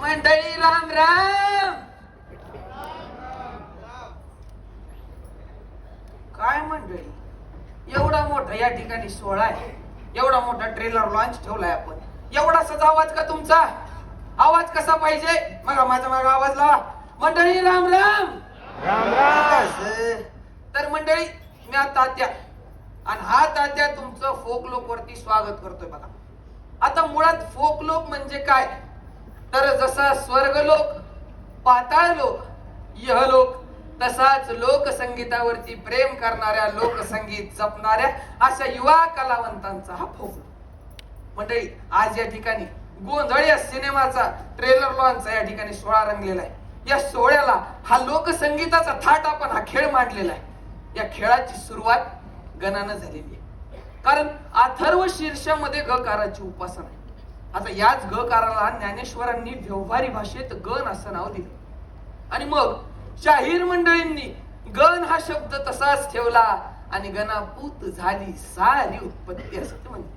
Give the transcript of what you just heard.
मंडळी राम राम. काय मंडळी, एवढा मोठा या ठिकाणी सोहळा आहे, एवढा मोठा ट्रेलर लॉन्च ठेवलाय आपण. एवढा सजा आवाज का तुमचा? आवाज कसा पाहिजे? मग माझा मागा आवाज लावा. मंडळी राम राम. राम राम. तर मंडळी, मी तात्या आणि हा तात्या तुमचं फोकलोक वरती स्वागत करतोय बघा. आता मुळात फोकलोक म्हणजे काय, तर जसा स्वर्गलोक, पाताळलोक, यहलोक, तसाच लोकसंगीतावरती प्रेम करणाऱ्या, लोकसंगीत जपणाऱ्या अशा युवा कलावंतांचा हा फोकलोक. मंडळी, आज या ठिकाणी गोंधळ या सिनेमाचा ट्रेलर लॉन्च या ठिकाणी सोहळा रंगलेला आहे. या सोहळ्याला हा लोकसंगीताचा थाट आपण हा खेळ मांडलेला आहे. या खेळाची सुरुवात गणानं झालेली आहे, कारण अथर्व शीर्षामध्ये गकाराची उपासना आहे. आता याच गकाराला ज्ञानेश्वरांनी व्यवहारी भाषेत गण असं नाव दिलं आणि मग शाहीर मंडळींनी गण हा शब्द तसाच ठेवला आणि गणापूत झाली सारी उत्पत्ती असं ते म्हणते.